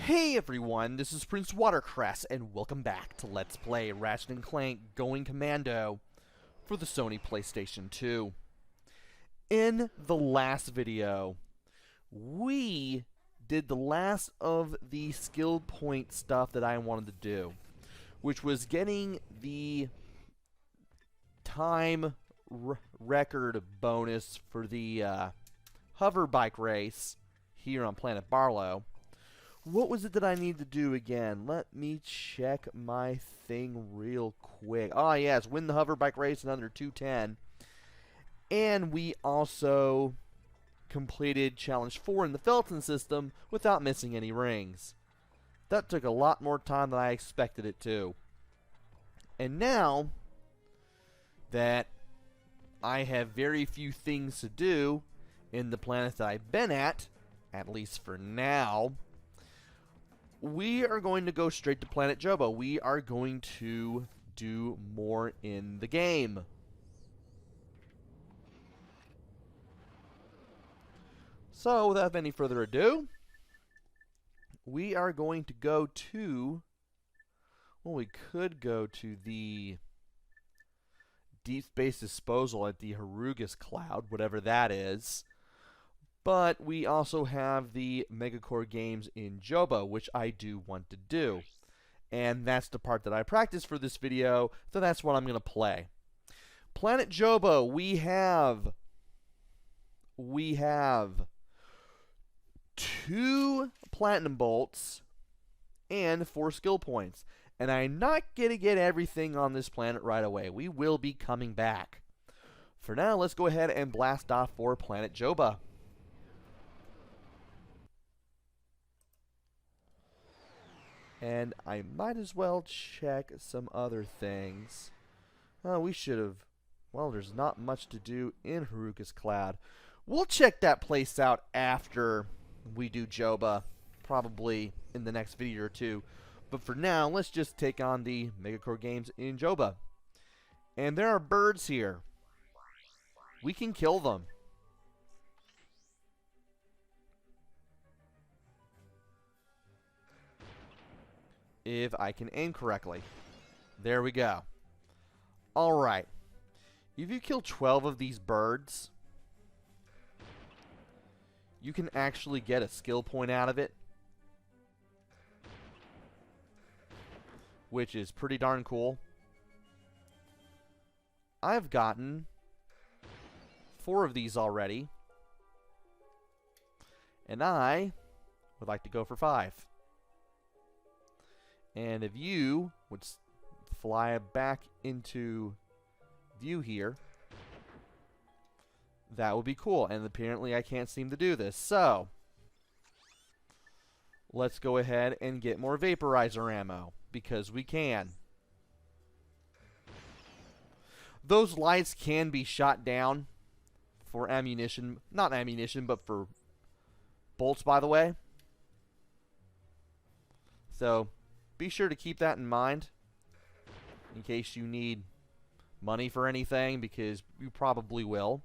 Hey everyone, this is PrinceWatercress, and welcome back to Let's Play Ratchet and Clank Going Commando for the Sony PlayStation 2. In the last video, we did the last of the skill point stuff that I wanted to do, which was getting the time record bonus for the hover bike race here on Planet Barlow. What was it that I need to do again? Let me check my thing real quick. Oh, yes, win the hover bike race in under 2:10. And we also completed Challenge 4 in the Felton system without missing any rings. That took a lot more time than I expected it to. And now that I have very few things to do in the planets that I've been at least for now, we are going to go straight to Planet Joba. We are going to do more in the game. So, without any further ado, we are going to go to, well, we could go to the Deep Space Disposal at the Harugas Cloud, whatever that is. But we also have the Megacorp Games in Joba, which I do want to do. And that's the part that I practiced for this video, so that's what I'm going to play. Planet Joba, we have 2 platinum bolts and 4 skill points. And I'm not going to get everything on this planet right away. We will be coming back. For now, let's go ahead and blast off for Planet Joba. And I might as well check some other things. Oh, we should have. Well, there's not much to do in Harugas Cloud. We'll check that place out after we do Joba, probably in the next video or two. But for now, let's just take on the Megacorp Games in Joba. And there are birds here. We can kill them. If I can aim correctly. There we go. Alright. If you kill 12 of these birds, you can actually get a skill point out of it, which is pretty darn cool. I've gotten 4 of these already, and I would like to go for 5. And if you would fly back into view here, that would be cool. And apparently I can't seem to do this. So, let's go ahead and get more vaporizer ammo, because we can. Those lights can be shot down for ammunition. Not ammunition, but for bolts, by the way. So, be sure to keep that in mind in case you need money for anything, because you probably will.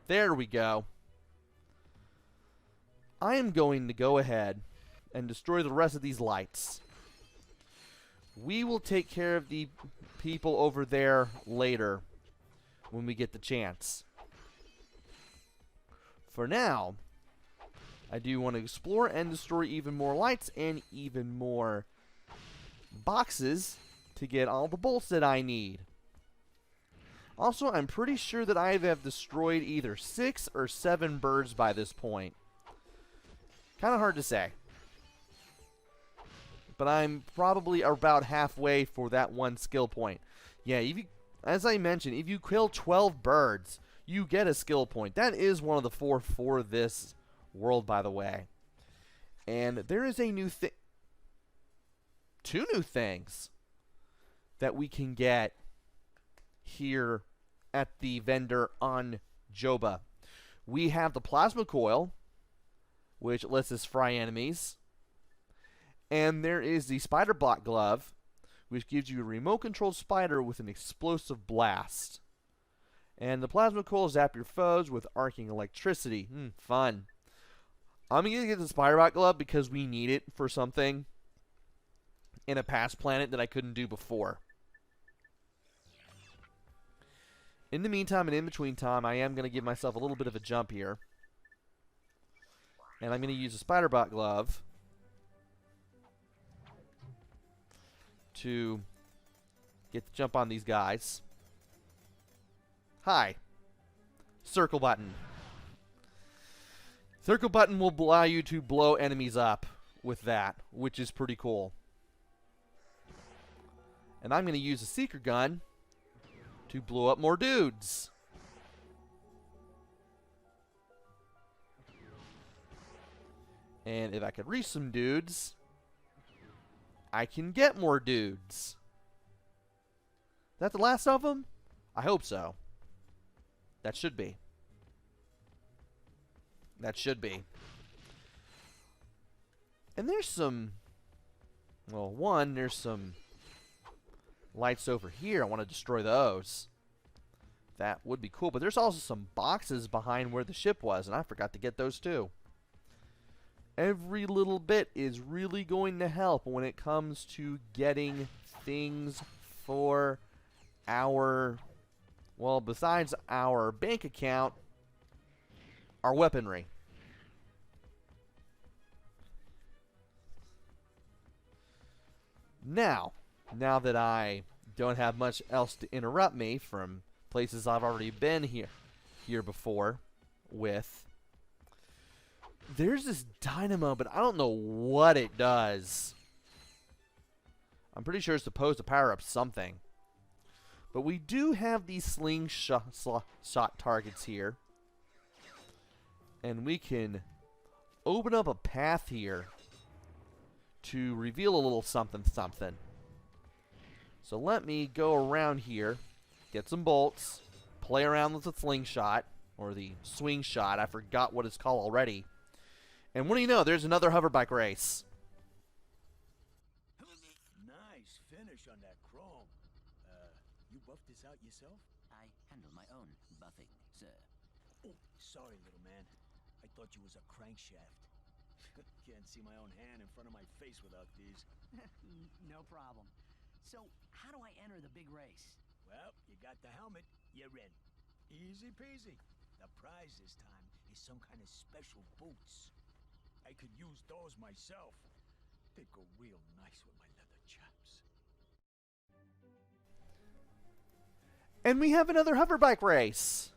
There we go. I am going to go ahead and destroy the rest of these lights. We will take care of the people over there later when we get the chance. For now, I do want to explore and destroy even more lights and even more boxes to get all the bolts that I need. Also, I'm pretty sure that I have destroyed either 6 or 7 birds by this point. Kind of hard to say. But I'm probably about halfway for that 1 skill point. Yeah, as I mentioned, if you kill 12 birds, you get a skill point. That is one of the 4 for this world, by the way. And there is a new thing. 2 new things that we can get here at the vendor on Joba. We have the plasma coil, which lets us fry enemies. And there is the spider block glove, which gives you a remote controlled spider with an explosive blast. And the plasma coal zap your foes with arcing electricity. Fun. I'm going to get the Spirobot Glove because we need it for something in a past planet that I couldn't do before. In the meantime and in between time, I am going to give myself a little bit of a jump here. And I'm going to use a Spiderbot Glove to get the jump on these guys. Hi. Circle button. Circle button will allow you to blow enemies up with that, which is pretty cool. And I'm going to use a Seeker Gun to blow up more dudes. And if I could reach some dudes, I can get more dudes. Is that the last of them? I hope so. That should be. That should be. And there's some... Well, one, there's some lights over here. I want to destroy those. That would be cool. But there's also some boxes behind where the ship was, and I forgot to get those too. Every little bit is really going to help when it comes to getting things for our... Well, besides our bank account, our weaponry. Now that I don't have much else to interrupt me from places I've already been here before with, there's this dynamo, but I don't know what it does. I'm pretty sure it's supposed to power up something. But we do have these slingshot targets here. And we can open up a path here to reveal a little something. So let me go around here, get some bolts, play around with the slingshot, or the swing shot. I forgot what it's called already. And what do you know? There's another hoverbike race. Nice finish on that chrome. You buffed this out yourself? I handle my own buffing, sir. Oh, sorry, little man. I thought you was a crankshaft. Can't see my own hand in front of my face without these. No problem. So, how do I enter the big race? Well, you got the helmet. You're in. Easy peasy. The prize this time is some kind of special boots. I could use those myself. They'd go real nice with my leather chaps. And we have another hoverbike race.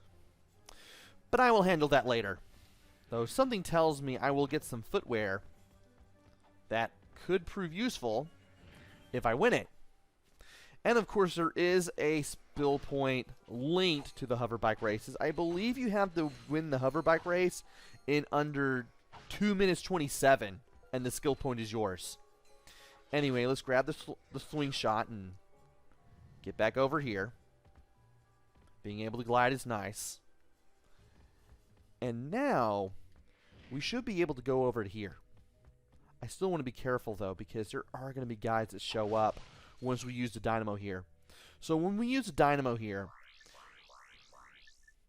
But I will handle that later. Though something tells me I will get some footwear that could prove useful if I win it. And of course there is a skill point linked to the hoverbike races. I believe you have to win the hoverbike race in under 2 minutes 27, and the skill point is yours. Anyway, let's grab the swing shot and get back over here. Being able to glide is nice. And now, we should be able to go over to here. I still want to be careful, though, because there are going to be guys that show up once we use the dynamo here. So when we use the dynamo here...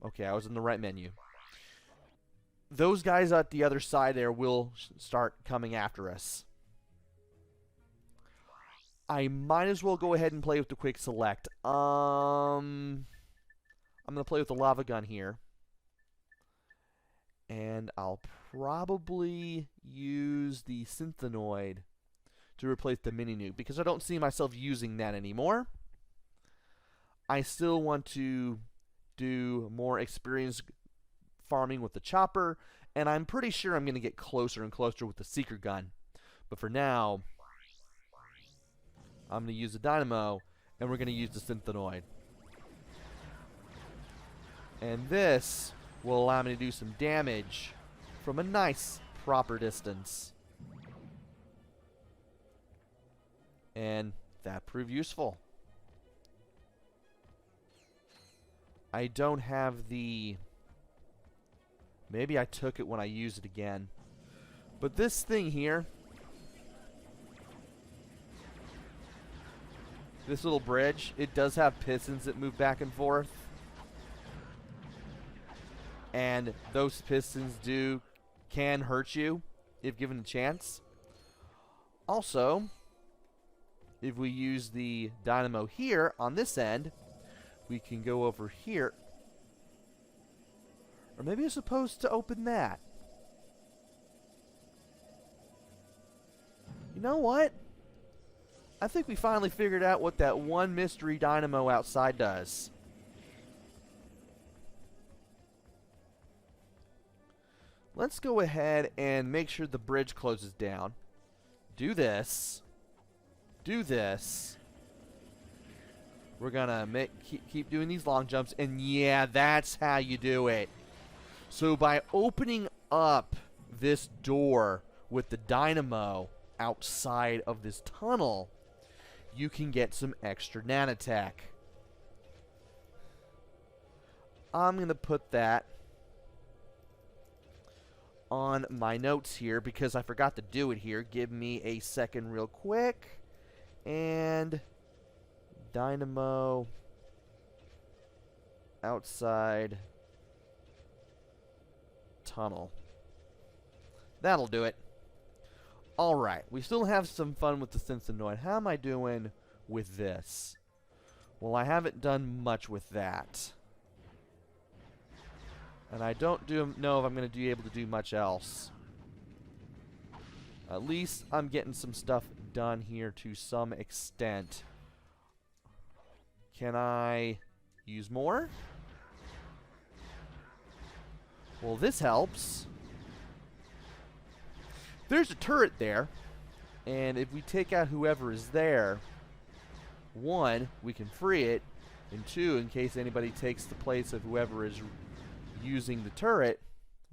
Okay, I was in the right menu. Those guys at the other side there will start coming after us. I might as well go ahead and play with the quick select. I'm going to play with the lava gun here. And I'll probably use the synthenoid to replace the mini nuke, because I don't see myself using that anymore. I still want to do more experience farming with the chopper, and I'm pretty sure I'm going to get closer and closer with the seeker gun. But for now, I'm going to use the dynamo, and we're going to use the synthenoid. And this will allow me to do some damage from a nice, proper distance. And that proved useful. I don't have the... Maybe I took it when I used it again. But this thing here, this little bridge, it does have pistons that move back and forth. And those pistons can hurt you if given a chance. Also, if we use the dynamo here on this end, we can go over here. Or maybe I'm supposed to open that. You know what? I think we finally figured out what that one mystery dynamo outside does. Let's go ahead and make sure the bridge closes down. Do this. Do this. We're gonna keep doing these long jumps, and yeah, that's how you do it. So by opening up this door with the dynamo outside of this tunnel, you can get some extra nanotech. I'm gonna put that on my notes here because I forgot to do it here. Give me a second real quick. And dynamo outside tunnel. That'll do it. Alright, we still have some fun with the Synthenoid. How am I doing with this? Well, I haven't done much with that. And I don't know if I'm going to be able to do much else. At least I'm getting some stuff done here to some extent. Can I use more? Well, this helps. There's a turret there. And if we take out whoever is there, one, we can free it. And two, in case anybody takes the place of whoever is using the turret,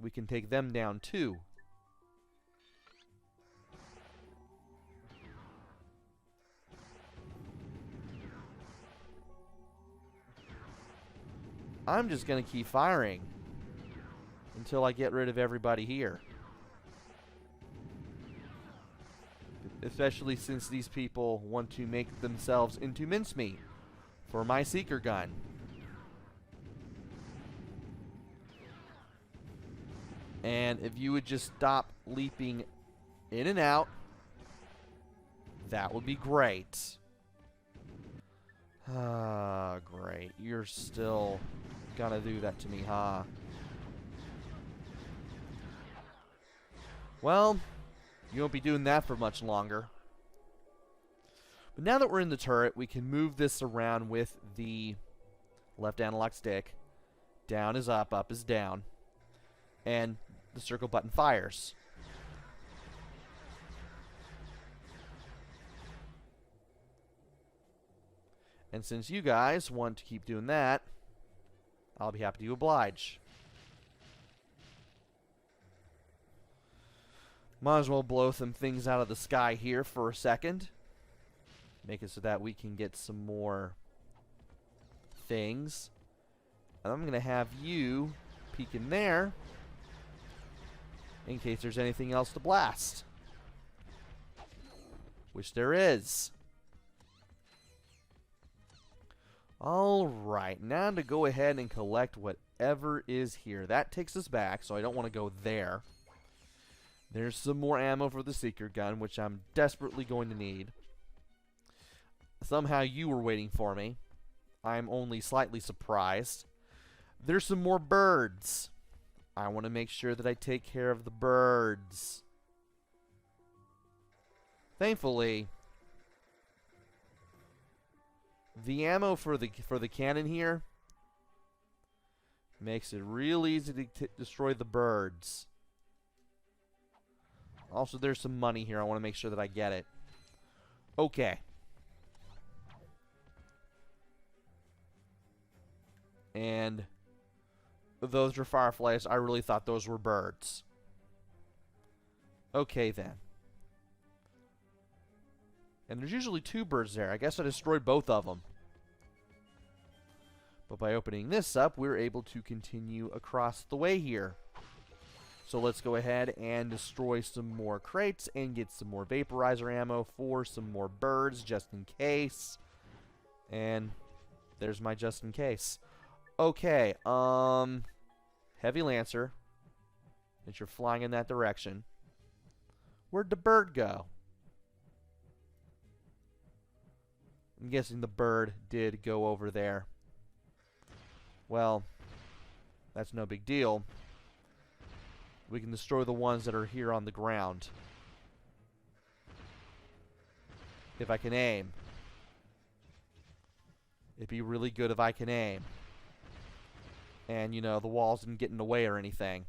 we can take them down too. I'm just going to keep firing until I get rid of everybody here. Especially since these people want to make themselves into mincemeat for my seeker gun. And if you would just stop leaping in and out, that would be great. Ah, great. You're still gonna do that to me, huh? Well, you won't be doing that for much longer. But now that we're in the turret, we can move this around with the left analog stick. Down is up, up is down. And the circle button fires. And since you guys want to keep doing that, I'll be happy to oblige. Might as well blow some things out of the sky here for a second. Make it so that we can get some more things. And I'm going to have you peek in there in case there's anything else to blast. Which there is. Alright, now to go ahead and collect whatever is here. That takes us back, so I don't want to go there. There's some more ammo for the seeker gun, which I'm desperately going to need. Somehow you were waiting for me. I'm only slightly surprised. There's some more birds. I want to make sure that I take care of the birds. Thankfully, the ammo for the cannon here makes it real easy to destroy the birds. Also, there's some money here. I want to make sure that I get it. Okay. And those are fireflies. I really thought those were birds. Okay, then. And there's usually two birds there. I guess I destroyed both of them. But by opening this up, we're able to continue across the way here. So let's go ahead and destroy some more crates and get some more vaporizer ammo for some more birds just in case. And there's my just in case. Okay, heavy lancer. Since you're flying in that direction. Where'd the bird go? I'm guessing the bird did go over there. Well, that's no big deal. We can destroy the ones that are here on the ground. If I can aim. It'd be really good if I can aim. And, you know, the walls didn't get in the way or anything.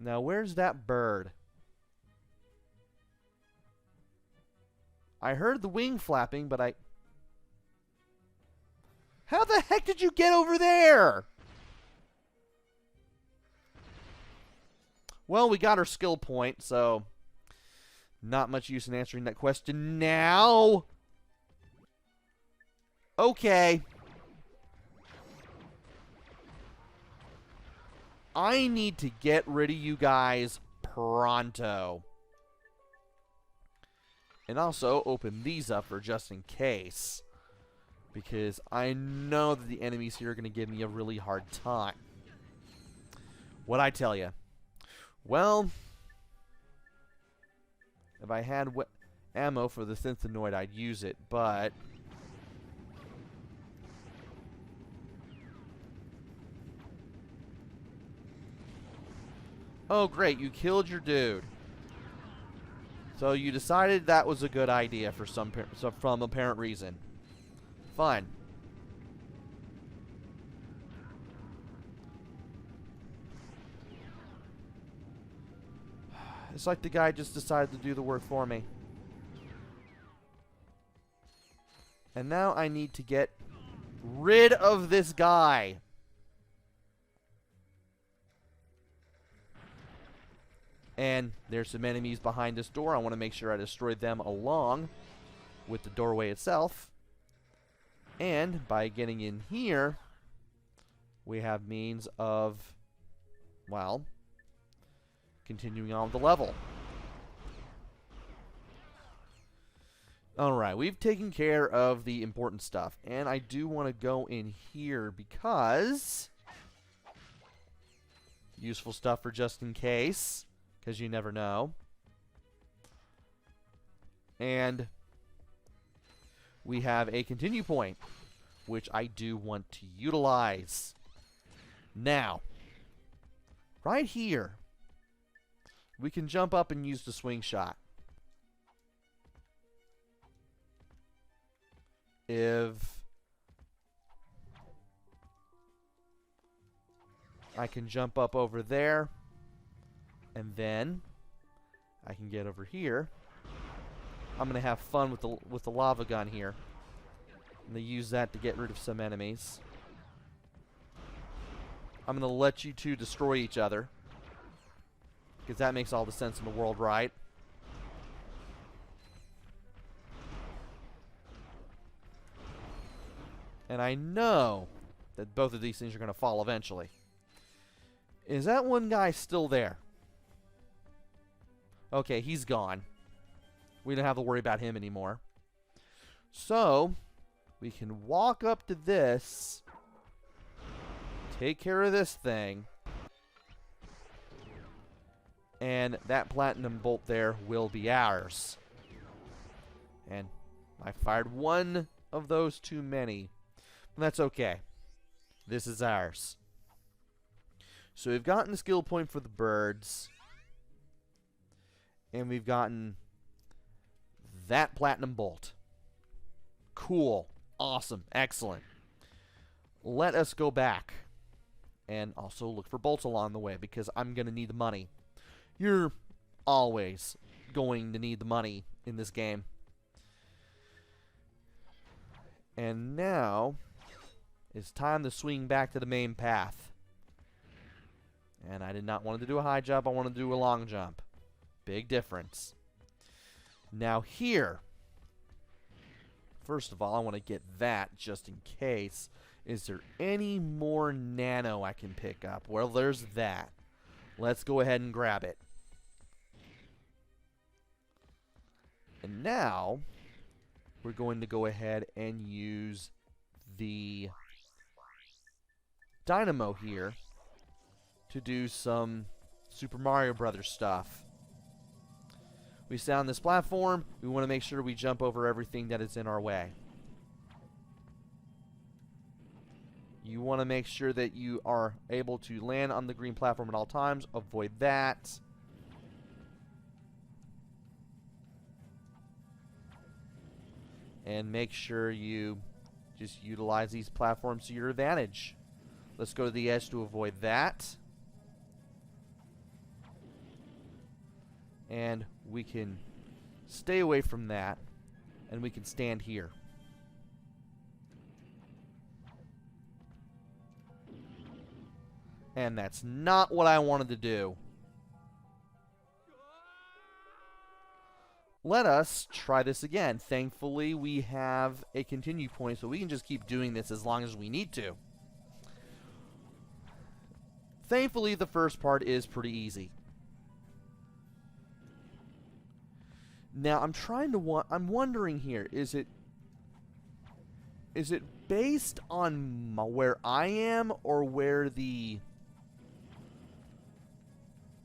Now, where's that bird? I heard the wing flapping, but I... How the heck did you get over there? Well, we got our skill point, so... Not much use in answering that question now. Okay. I need to get rid of you guys pronto. And also open these up for just in case. Because I know that the enemies here are going to give me a really hard time. What'd I tell you? Well, if I had ammo for the Synthenoid, I'd use it, but... Oh, great, you killed your dude. So you decided that was a good idea for some apparent reason. Fine. It's like the guy just decided to do the work for me. And now I need to get rid of this guy. And there's some enemies behind this door. I want to make sure I destroy them along with the doorway itself. And by getting in here, we have means of, well, continuing on with the level. Alright, we've taken care of the important stuff. And I do want to go in here because... useful stuff for just in case. Because you never know. And we have a continue point, which I do want to utilize. Now, right here, we can jump up and use the swing shot. If I can jump up over there, and then I can get over here. I'm gonna have fun with the lava gun here. I'm gonna use that to get rid of some enemies. I'm gonna let you two destroy each other, because that makes all the sense in the world, right? And I know that both of these things are gonna fall eventually. Is that one guy still there? Okay, he's gone. We don't have to worry about him anymore. So, we can walk up to this, take care of this thing, and that platinum bolt there will be ours. And I fired one of those too many. But that's okay. This is ours. So we've gotten the skill point for the birds. And we've gotten that platinum bolt. Cool. Awesome. Excellent. Let us go back. And also look for bolts along the way, because I'm going to need the money. You're always going to need the money in this game. And now, it's time to swing back to the main path. And I did not want to do a high jump. I wanted to do a long jump. Big difference. Now here, first of all, I want to get that just in case. Is there any more nano I can pick up? Well, there's that. Let's go ahead and grab it. And now, we're going to go ahead and use the dynamo here to do some Super Mario Brothers stuff. We stay on this platform. We want to make sure we jump over everything that is in our way. You want to make sure that you are able to land on the green platform at all times. Avoid that. And make sure you just utilize these platforms to your advantage. Let's go to the edge to avoid that. And we can stay away from that. And we can stand here. And that's not what I wanted to do. Let us try this again. Thankfully, we have a continue point, so we can just keep doing this as long as we need to. Thankfully, the first part is pretty easy. Now, I'm wondering here, is it based on where I am or where the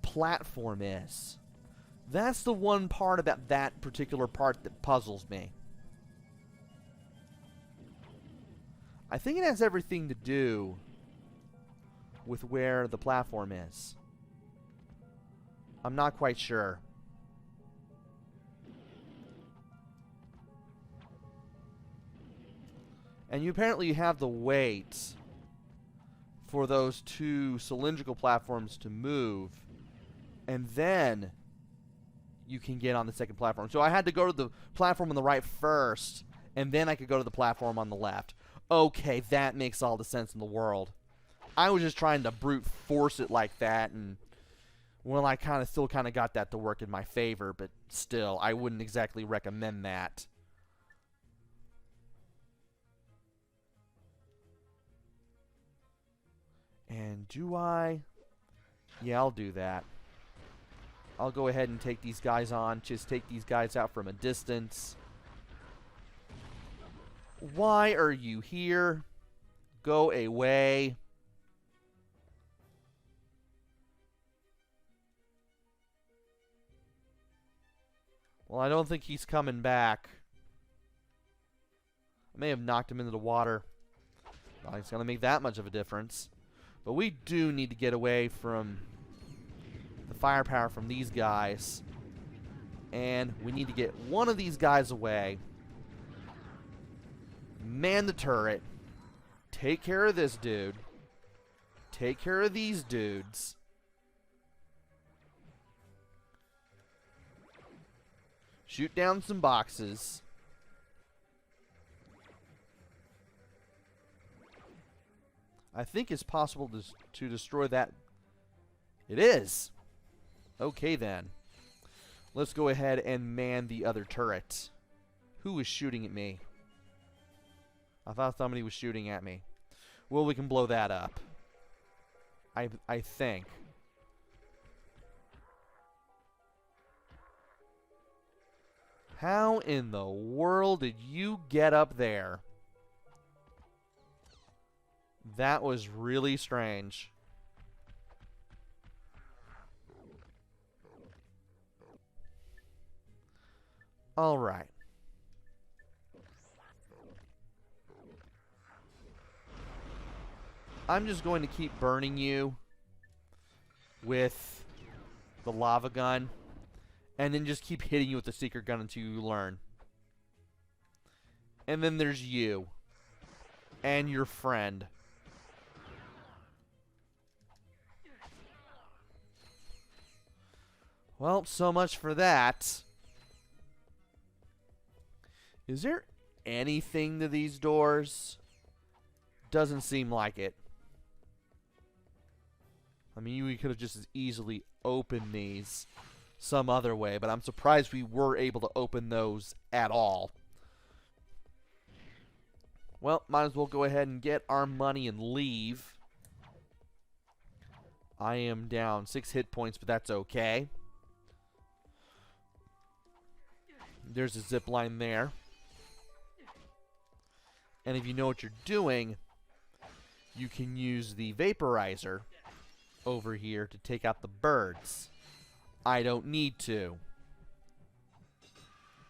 platform is? That's the one part about that particular part that puzzles me. I think it has everything to do with where the platform is. I'm not quite sure. And you apparently have the weight for those two cylindrical platforms to move, and then you can get on the second platform. So I had to go to the platform on the right first, and then I could go to the platform on the left. Okay, that makes all the sense in the world. I was just trying to brute force it like that, and well, I still kind of got that to work in my favor, but still, I wouldn't exactly recommend that. And do I? Yeah, I'll do that. I'll go ahead and take these guys on. Just take these guys out from a distance. Why are you here? Go away. Well, I don't think he's coming back. I may have knocked him into the water. Not like it's going to make that much of a difference. But we do need to get away from the firepower from these guys. And we need to get one of these guys away. Man the turret. Take care of this dude. Take care of these dudes. Shoot down some boxes. I think it's possible to destroy that. It is. Okay, then. Let's go ahead and man the other turret. Who is shooting at me? I thought somebody was shooting at me. Well, we can blow that up. I think. How in the world did you get up there? That was really strange. All right. I'm just going to keep burning you with the lava gun, and then just keep hitting you with the secret gun until you learn. And then there's you and your friend. Well, so much for that. Is there anything to these doors? Doesn't seem like it. I mean, we could have just as easily opened these some other way, but I'm surprised we were able to open those at all. Well, might as well go ahead and get our money and leave. I am down 6 hit points, but that's okay. There's a zip line there. And if you know what you're doing, you can use the vaporizer over here to take out the birds. I don't need to.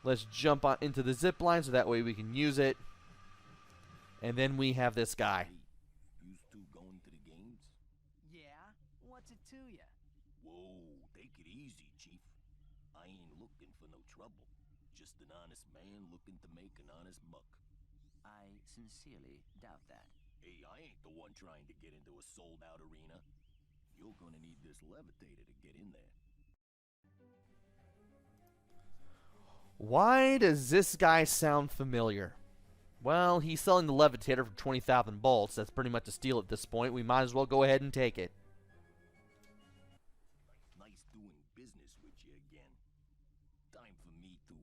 Let's jump on into the zip line so that way we can use it. And then we have this guy. Used to going to the games? Yeah? What's it to ya? Whoa, take it easy, Chief. I ain't looking for no trouble. Just an honest man looking to make an honest buck. I sincerely doubt that. Hey, I ain't the one trying to get into a sold-out arena. You're gonna need this levitator to get in there. Why does this guy sound familiar? Well, he's selling the levitator for 20,000 bolts. That's pretty much a steal at this point. We might as well go ahead and take it. Nice doing business with you again. Time for me to,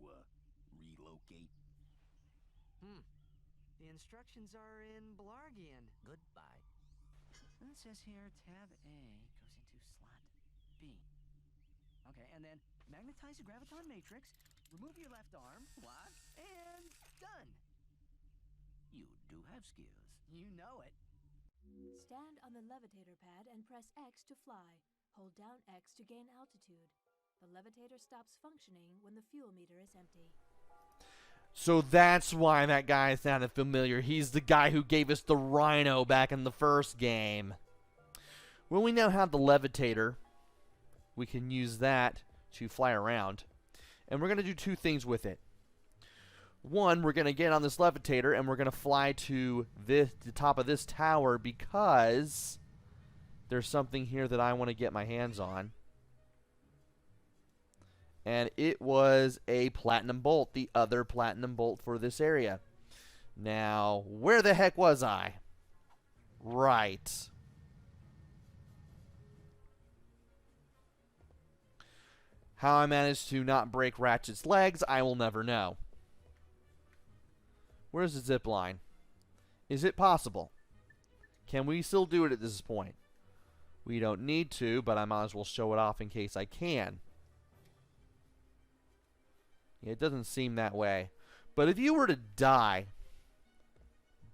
relocate. The instructions are in Blargian. Goodbye. It says here tab A goes into slot B. Okay, and then magnetize the graviton matrix, remove your left arm, lock, and done. You do have skills. You know it. Stand on the levitator pad and press X to fly. Hold down X to gain altitude. The levitator stops functioning when the fuel meter is empty. So that's why that guy sounded familiar. He's the guy who gave us the rhino back in the first game. Well, we now have the levitator. We can use that to fly around. And we're going to do two things with it. One, we're going to get on this levitator and we're going to fly to the top of this tower because there's something here that I want to get my hands on. And it was a platinum bolt, the other platinum bolt for this area. Now, where the heck was I? Right. How I managed to not break Ratchet's legs, I will never know. Where's the zip line? Is it possible? Can we still do it at this point? We don't need to, but I might as well show it off in case I can. Yeah, it doesn't seem that way. But if you were to die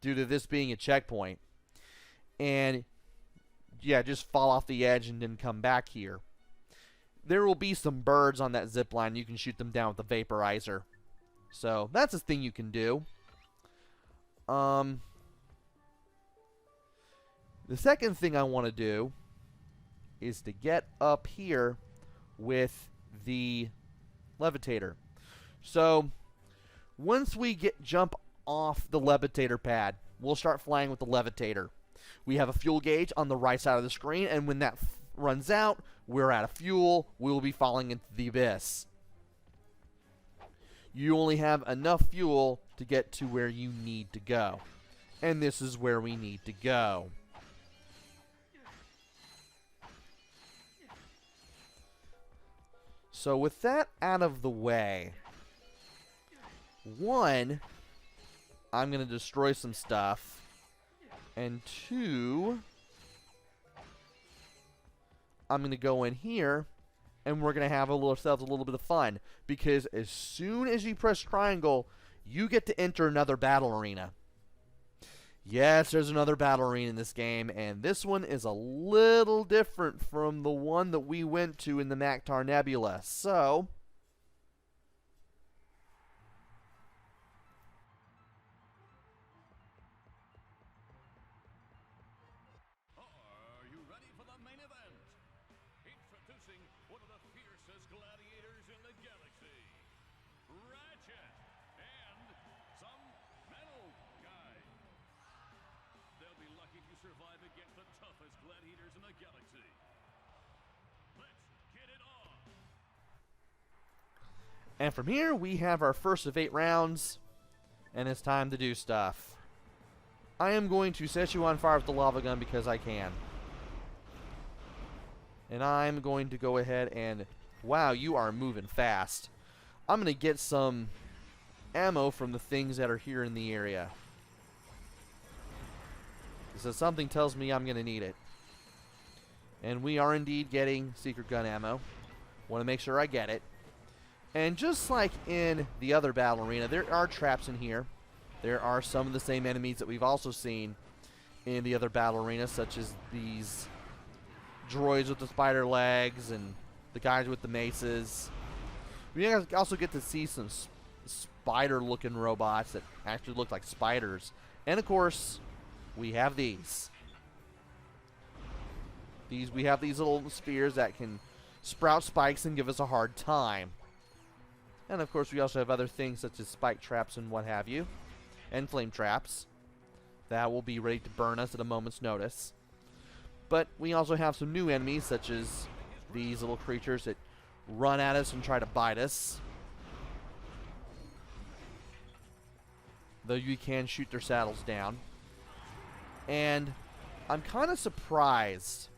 due to this being a checkpoint, and yeah, just fall off the edge and then come back here, there will be some birds on that zip line. You can shoot them down with the vaporizer. So that's a thing you can do. The second thing I want to do is to get up here with the levitator. So once we jump off the levitator pad, we'll start flying with the levitator. We have a fuel gauge on the right side of the screen, and when that runs out, we're out of fuel. We will be falling into the abyss. You only have enough fuel to get to where you need to go. And this is where we need to go. So with that out of the way, one, I'm going to destroy some stuff. And two, I'm going to go in here and we're going to have ourselves a little bit of fun. Because as soon as you press triangle, you get to enter another battle arena. Yes, there's another battle arena in this game, and this one is a little different from the one that we went to in the Mactar Nebula. So are you ready for the main event? Introducing one of the fiercest gladiators in the galaxy, Ratchet and some metal guy. They'll be lucky to survive against the toughest gladiators in the galaxy. Let's get it on! and from here, we have our first of 8 rounds, and it's time to do stuff. I am going to set you on fire with the lava gun because I can. And I'm going to go ahead and... Wow, you are moving fast. I'm going to get some ammo from the things that are here in the area. So something tells me I'm going to need it. And we are indeed getting secret gun ammo. Want to make sure I get it. And just like in the other battle arena, there are traps in here. there are some of the same enemies that we've also seen in the other battle arenas, such as these droids with the spider legs and the guys with the maces. We also get to see some spider-looking robots that actually look like spiders. And, of course, we have these. We have these little spheres that can sprout spikes and give us a hard time. And, of course, we also have other things such as spike traps and what have you. And flame traps that will be ready to burn us at a moment's notice. But we also have some new enemies, such as these little creatures that run at us and try to bite us. Though you can shoot their saddles down. And I'm kind of surprised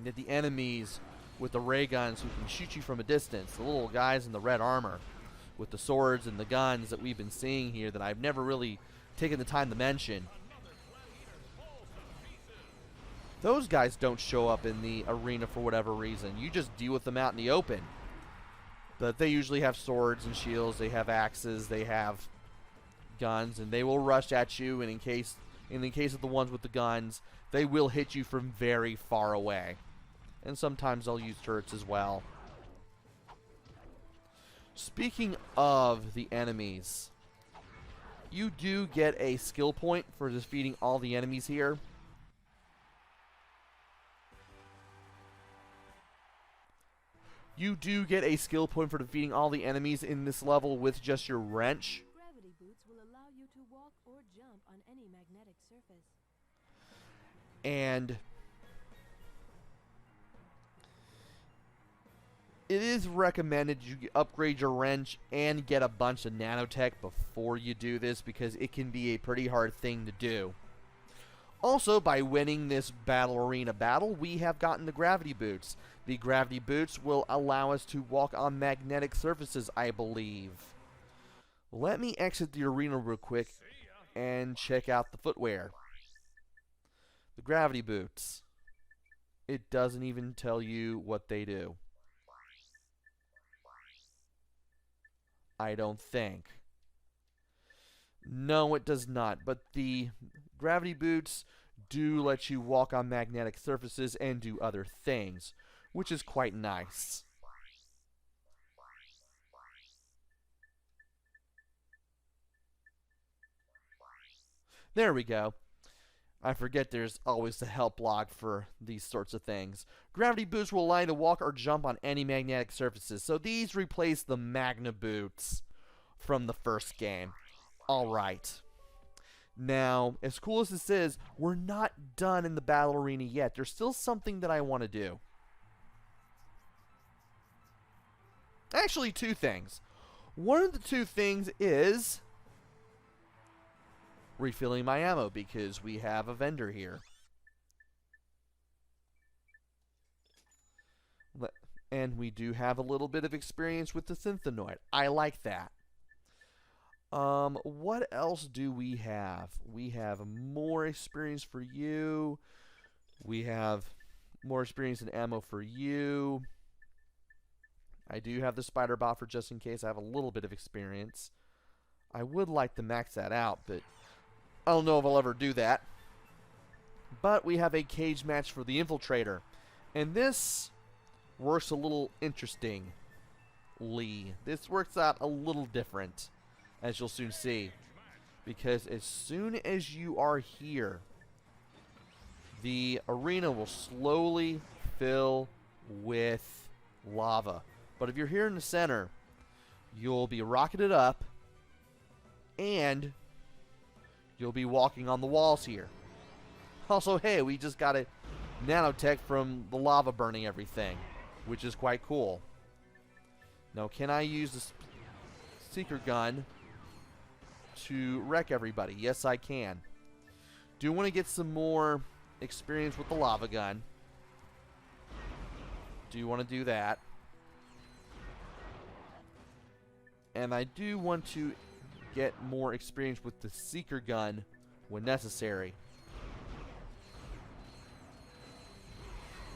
that the enemies with the ray guns who can shoot you from a distance, the little guys in the red armor with the swords and the guns that we've been seeing here that I've never really taken the time to mention, those guys don't show up in the arena for whatever reason. You just deal with them out in the open. But they usually have swords and shields, they have axes, they have guns, and they will rush at you, and in the case of the ones with the guns, they will hit you from very far away. And sometimes they'll use turrets as well. Speaking of the enemies, you do get a skill point for defeating all the enemies here. You do get a skill point for defeating all the enemies in this level with just your wrench. Gravity boots will allow you to walk or jump on any magnetic surface. And it is recommended you upgrade your wrench and get a bunch of nanotech before you do this, because it can be a pretty hard thing to do. Also, by winning this battle arena battle, we have gotten the gravity boots. The gravity boots will allow us to walk on magnetic surfaces, I believe. Let me exit the arena real quick and check out the footwear. The gravity boots. It doesn't even tell you what they do. I don't think. No, it does not. But the gravity boots do let you walk on magnetic surfaces and do other things, which is quite nice. There we go. I forget there's always the help log for these sorts of things. Gravity boots will allow you to walk or jump on any magnetic surfaces. So these replace the Magna boots from the first game. Alright. Now, as cool as this is, we're not done in the battle arena yet. There's still something that I want to do. Actually, two things. One of the two things is refilling my ammo, because we have a vendor here. And we do have a little bit of experience with the Synthenoid. I like that. What else do we have? We have more experience for you. We have more experience in ammo for you. I do have the spider bot for just in case. I have a little bit of experience. I would like to max that out, but I don't know if I'll ever do that. But we have a cage match for the Infiltrator. And this works a little interestingly. This works out a little different, as you'll soon see. Because as soon as you are here, the arena will slowly fill with lava. But if you're here in the center, you'll be rocketed up, and you'll be walking on the walls here. Also, hey, we just got a nanotech from the lava burning everything, which is quite cool. Now, can I use the seeker gun to wreck everybody? Yes, I can. Do want to get some more experience with the lava gun. Do want to do that. And I do want to get more experience with the seeker gun when necessary.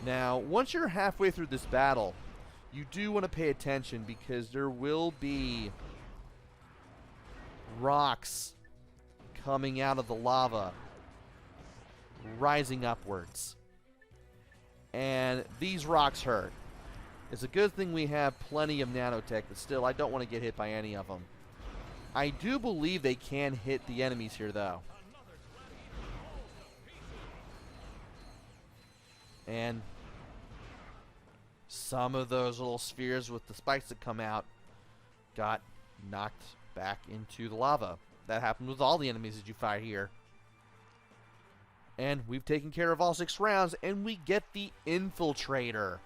Now, once you're halfway through this battle, you do want to pay attention, because there will be rocks coming out of the lava, rising upwards. And these rocks hurt. It's a good thing we have plenty of nanotech, but still, I don't want to get hit by any of them. I do believe they can hit the enemies here, though. And some of those little spheres with the spikes that come out got knocked back into the lava. That happened with all the enemies that you fight here. And we've taken care of all 6 rounds, and we get the Infiltrator,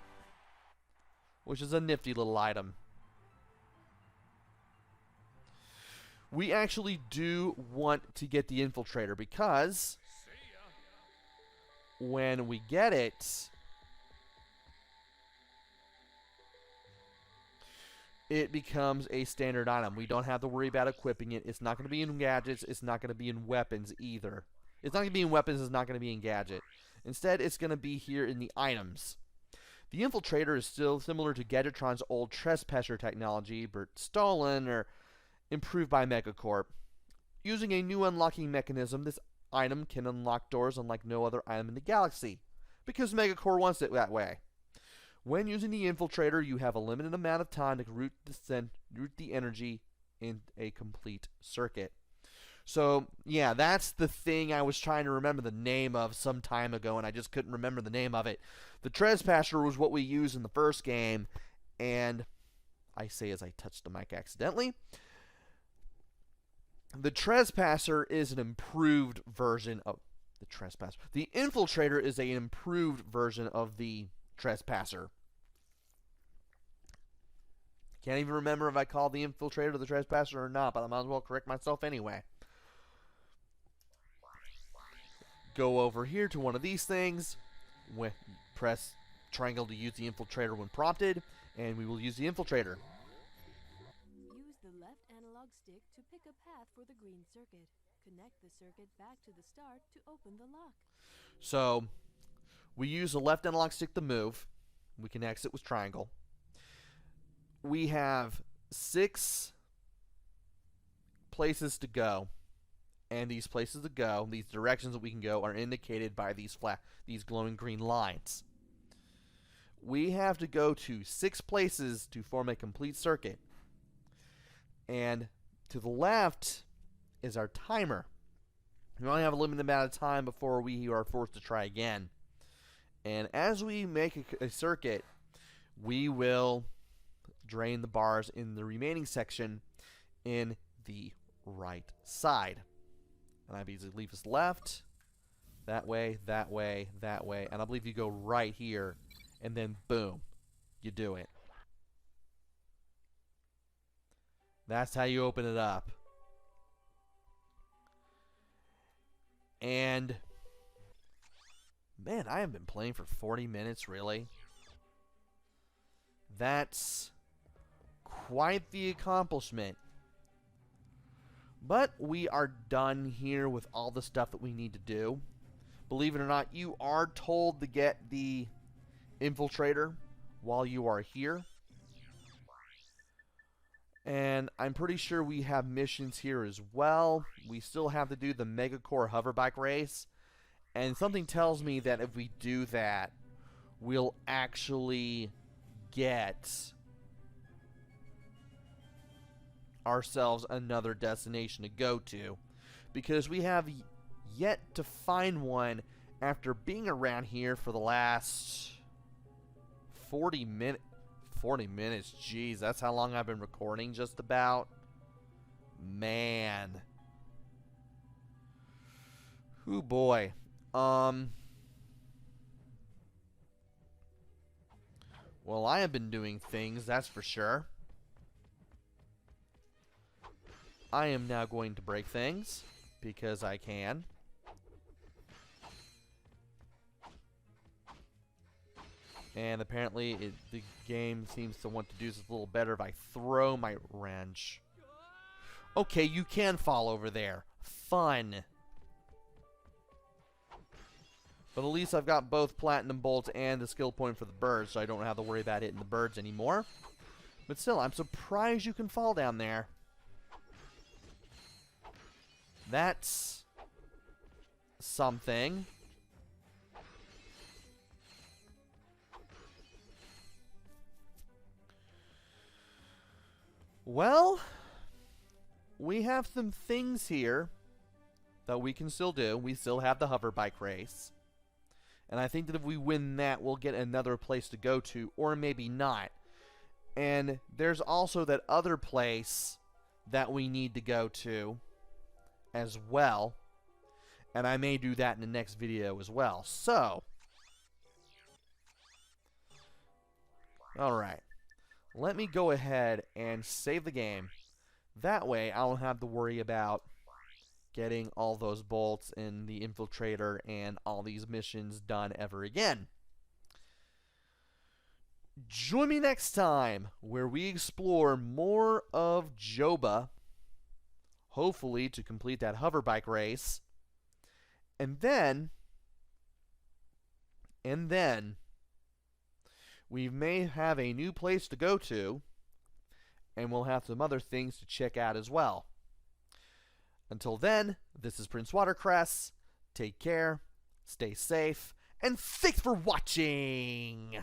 which is a nifty little item. We actually do want to get the Infiltrator because when we get it, it becomes a standard item. We don't have to worry about equipping it. It's not going to be in gadgets. It's not going to be in weapons either. It's not going to be in weapons. It's not going to be in gadget. Instead, it's going to be here in the items. The Infiltrator is still similar to Gadgetron's old Trespasser technology, but stolen or improved by Megacorp. Using a new unlocking mechanism, this item can unlock doors unlike no other item in the galaxy, because Megacorp wants it that way. When using the Infiltrator, you have a limited amount of time to route the energy in a complete circuit. So, yeah, that's the thing I was trying to remember the name of some time ago, and I just couldn't remember the name of it. The Trespasser was what we used in the first game, and I say as I touched the mic accidentally. The Trespasser is an improved version of the Trespasser. The Infiltrator is an improved version of the Trespasser. Can't even remember if I called the Infiltrator the Trespasser or not, but I might as well correct myself anyway. Go over here to one of these things. Press triangle to use the Infiltrator when prompted, and we will use the Infiltrator. Use the left analog stick to pick a path for the green circuit. Connect the circuit back to the start to open the lock. So, we use the left analog stick to move. We can exit with triangle. We have 6 places to go. And these places to go, these directions that we can go, are indicated by these glowing green lines. We have to go to 6 places to form a complete circuit. And to the left is our timer. We only have a limited amount of time before we are forced to try again. And as we make a circuit, we will drain the bars in the remaining section in the right side. And I basically leave us left, that way, that way, that way. And I believe you go right here, and then boom, you do it. That's how you open it up. And, man, I have been playing for 40 minutes, really. That's quite the accomplishment. But we are done here with all the stuff that we need to do. Believe it or not, you are told to get the Infiltrator while you are here. And I'm pretty sure we have missions here as well. We still have to do the Megacorp hoverbike race. And something tells me that if we do that, we'll actually get ourselves another destination to go to, because we have yet to find one after being around here for the last 40 minutes. 40 minutes, jeez, that's how long I've been recording, just about. Man. Ooh, boy. Well, I have been doing things, that's for sure. I am now going to break things, because I can. And apparently the game seems to want to do this a little better if I throw my wrench. Okay, you can fall over there. Fun. But at least I've got both platinum bolts and the skill point for the birds, so I don't have to worry about hitting the birds anymore. But still, I'm surprised you can fall down there. That's something. Well, we have some things here that we can still do. We still have the hover bike race. And I think that if we win that, we'll get another place to go to, or maybe not. And there's also that other place that we need to go to as well. And I may do that in the next video as well. So, alright. Let me go ahead and save the game. That way, I don't have to worry about getting all those bolts in the Infiltrator and all these missions done ever again. Join me next time where we explore more of Joba, hopefully to complete that hover bike race. And then we may have a new place to go to, and we'll have some other things to check out as well. Until then, this is PrinceWatercress. Take care, stay safe, and thanks for watching!